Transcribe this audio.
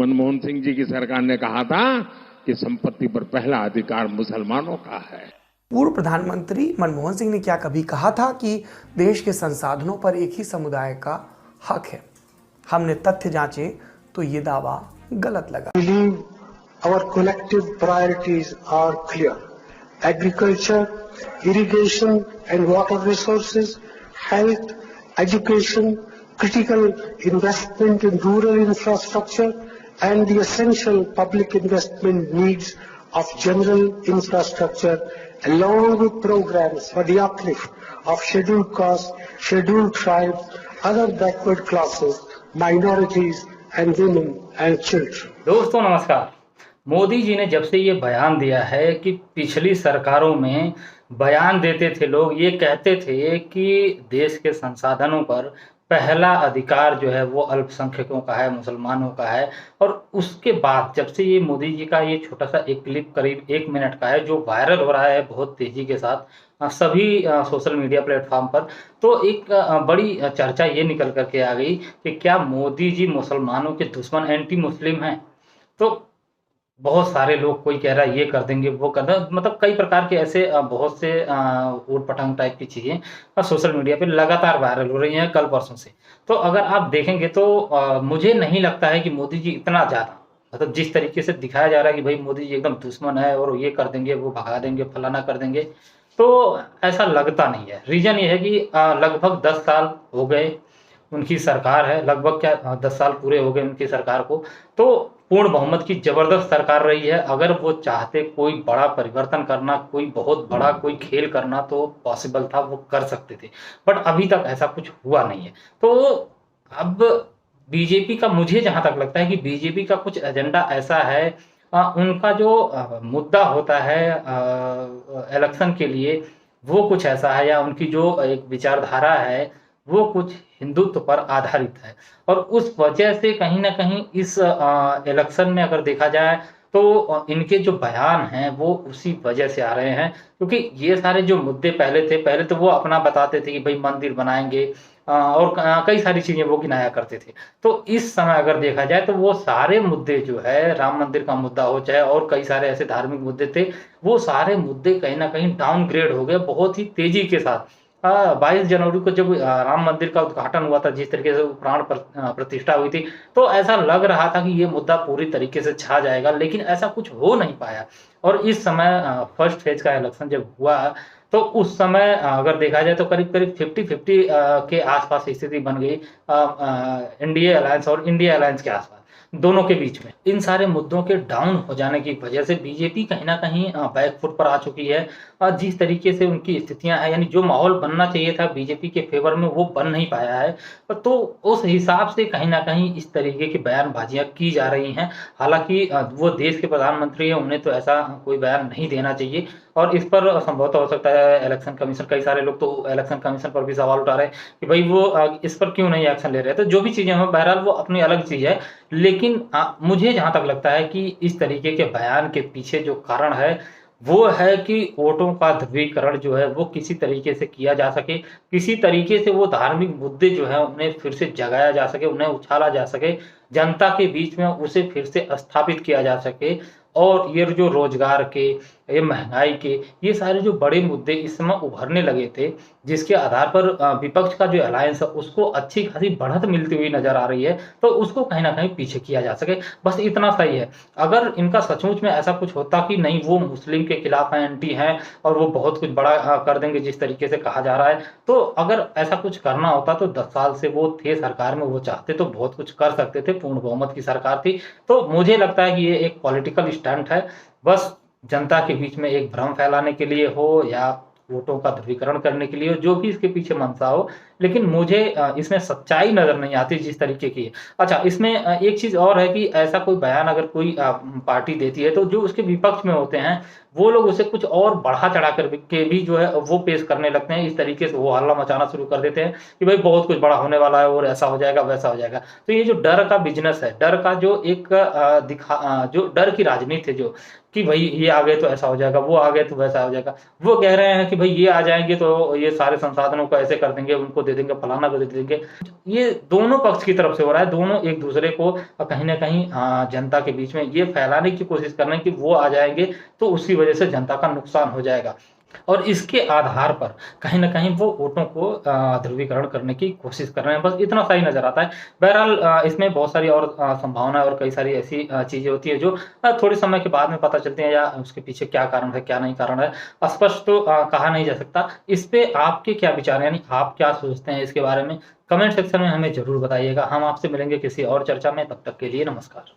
मनमोहन सिंह जी की सरकार ने कहा था कि संपत्ति पर पहला अधिकार मुसलमानों का है। पूर्व प्रधानमंत्री मनमोहन सिंह ने क्या कभी कहा था कि देश के संसाधनों पर एक ही समुदाय का हक है? हमने तथ्य जांचे तो ये दावा गलत लगा। Our collective priorities are clear: agriculture, irrigation and water resources, health, education, critical investment in rural infrastructure, and the essential public investment needs of general infrastructure, along with programs for the uplift of scheduled castes, scheduled tribes, other backward classes, minorities, and women and children. दोस्तों नमस्कार। मोदी जी ने जब से ये बयान दिया है कि पिछली सरकारों में बयान देते थे लोग, ये कहते थे कि देश के संसाधनों पर पहला अधिकार जो है वो अल्पसंख्यकों का है, मुसलमानों का है। और उसके बाद जब से ये मोदी जी का ये छोटा सा एक क्लिप करीब 1 मिनट का है जो वायरल हो रहा है बहुत तेजी के साथ सभी सोशल मीडिया प्लेटफॉर्म पर, तो एक बड़ी चर्चा ये निकल करके आ गई कि क्या मोदी जी मुसलमानों के दुश्मन, एंटी मुस्लिम हैं। तो बहुत सारे लोग, कोई कह रहा है ये कर देंगे, वो कर देंगे, मतलब कई प्रकार के ऐसे बहुत से ऊट पटांग टाइप की चीज़ें सोशल मीडिया पे लगातार वायरल हो रही हैं कल परसों से। तो अगर आप देखेंगे तो मुझे नहीं लगता है कि मोदी जी इतना ज़्यादा, मतलब जिस तरीके से दिखाया जा रहा है कि भाई मोदी जी एकदम दुश्मन है और ये कर देंगे, वो भगा देंगे, फलाना कर देंगे, तो ऐसा लगता नहीं है। रीज़न ये है कि लगभग 10 साल हो गए उनकी सरकार है, लगभग क्या 10 साल पूरे हो गए उनकी सरकार को। तो पूर्ण बहुमत की जबरदस्त सरकार रही है। अगर वो चाहते कोई बड़ा परिवर्तन करना, कोई बहुत बड़ा कोई खेल करना तो पॉसिबल था, वो कर सकते थे, बट अभी तक ऐसा कुछ हुआ नहीं है। तो अब बीजेपी का, मुझे जहां तक लगता है कि बीजेपी का कुछ एजेंडा ऐसा है, उनका जो मुद्दा होता है इलेक्शन के लिए वो कुछ ऐसा है, या उनकी जो एक विचारधारा है वो कुछ हिंदुत्व पर आधारित है। और उस वजह से कहीं ना कहीं इस इलेक्शन में अगर देखा जाए तो इनके जो बयान हैं वो उसी वजह से आ रहे हैं, क्योंकि ये सारे जो मुद्दे पहले तो वो अपना बताते थे कि भाई मंदिर बनाएंगे और कई सारी चीजें वो गिनाया करते थे। तो इस समय अगर देखा जाए तो वो सारे मुद्दे जो है, राम मंदिर का मुद्दा हो चाहे और कई सारे ऐसे धार्मिक मुद्दे थे, वो सारे मुद्दे कहीं ना कहीं डाउनग्रेड हो गए बहुत ही तेजी के साथ। 22 जनवरी को जब राम मंदिर का उद्घाटन हुआ था, जिस तरीके से प्राण प्रतिष्ठा हुई थी, तो ऐसा लग रहा था कि ये मुद्दा पूरी तरीके से छा जाएगा, लेकिन ऐसा कुछ हो नहीं पाया। और इस समय फर्स्ट फेज का इलेक्शन जब हुआ तो उस समय अगर देखा जाए तो करीब करीब 50-50 के आसपास स्थिति बन गई इंडिया अलायंस और इंडिया अलायंस के आसपास, दोनों के बीच में। इन सारे मुद्दों के डाउन हो जाने की वजह से बीजेपी कहीं ना कहीं बैकफुट पर आ चुकी है। जिस तरीके से उनकी स्थितियां हैं, यानी जो माहौल बनना चाहिए था बीजेपी के फेवर में वो बन नहीं पाया है, तो उस हिसाब से कहीं ना कहीं इस तरीके की बयानबाजियां की जा रही हैं। हालांकि वो देश के प्रधानमंत्री हैं, उन्हें तो ऐसा कोई बयान नहीं देना चाहिए। और इस पर संभवतः हो सकता है इलेक्शन कमीशन, कई सारे लोग तो इलेक्शन कमीशन पर भी सवाल उठा रहे हैं कि भाई वो इस पर क्यों नहीं एक्शन ले रहे। तो जो भी चीजें हैं बहरहाल वो अपनी अलग चीज है, लेकिन मुझे जहां तक लगता है कि इस तरीके के बयान के पीछे जो कारण है वो है कि वोटों का ध्रुवीकरण जो है वो किसी तरीके से किया जा सके, किसी तरीके से वो धार्मिक मुद्दे जो है उन्हें फिर से जगाया जा सके, उन्हें उछाला जा सके, जनता के बीच में उसे फिर से स्थापित किया जा सके। और ये जो रोजगार के, ये महंगाई के, ये सारे जो बड़े मुद्दे इस समय उभरने लगे थे, जिसके आधार पर विपक्ष का जो अलायंस है उसको अच्छी खासी बढ़त मिलती हुई नजर आ रही है, तो उसको कहीं ना कहीं पीछे किया जा सके, बस इतना सही है। अगर इनका सचमुच में ऐसा कुछ होता कि नहीं वो मुस्लिम के खिलाफ हैं, एंटी हैं और वो बहुत कुछ बड़ा कर देंगे जिस तरीके से कहा जा रहा है, तो अगर ऐसा कुछ करना होता तो 10 साल से वो थे सरकार में, वो चाहते तो बहुत कुछ कर सकते थे, पूर्ण बहुमत की सरकार थी। तो मुझे लगता है कि ये एक पॉलिटिकल स्टंट है, बस जनता के बीच में एक भ्रम फैलाने के लिए हो या वोटों का ध्रुवीकरण करने के लिए हो, जो भी इसके पीछे मंशा हो, लेकिन मुझे इसमें सच्चाई नजर नहीं आती जिस तरीके की है। अच्छा, इसमें एक चीज और है कि ऐसा कोई बयान अगर कोई पार्टी देती है तो जो उसके विपक्ष में होते हैं वो लोग उसे कुछ और बढ़ा चढ़ा कर के भी जो है वो पेश करने लगते हैं। इस तरीके से वो हल्ला मचाना शुरू कर देते हैं कि भाई बहुत कुछ बड़ा होने वाला है और ऐसा हो जाएगा वैसा हो जाएगा। तो ये जो डर का बिजनेस है, डर का जो एक जो डर की राजनीति है, जो कि भाई ये आ गए तो ऐसा हो जाएगा, वो आ गए तो वैसा हो जाएगा, वो कह रहे हैं कि भाई ये आ जाएंगे तो ये सारे संसाधनों को ऐसे कर देंगे, उनको दे देंगे, फलाना को दे देंगे। ये दोनों पक्ष की तरफ से हो रहा है, दोनों एक दूसरे को कहीं ना कहीं जनता के बीच में ये फैलाने की कोशिश कर रहे हैं कि वो आ जाएंगे तो उसी वजह से जनता का नुकसान हो जाएगा, और इसके आधार पर कहीं ना कहीं वो वोटों को ध्रुवीकरण करने की कोशिश कर रहे हैं। बस इतना सा ही नजर आता है। बहरहाल इसमें बहुत सारी और संभावनाएं और कई सारी ऐसी चीजें होती है जो थोड़े समय के बाद में पता चलती हैं, या उसके पीछे क्या कारण है क्या नहीं कारण है स्पष्ट तो कहा नहीं जा सकता। इस पे आपके क्या विचार, यानी आप क्या सोचते हैं इसके बारे में, कमेंट सेक्शन में हमें जरूर बताइएगा। हम आपसे मिलेंगे किसी और चर्चा में, तब तक के लिए नमस्कार।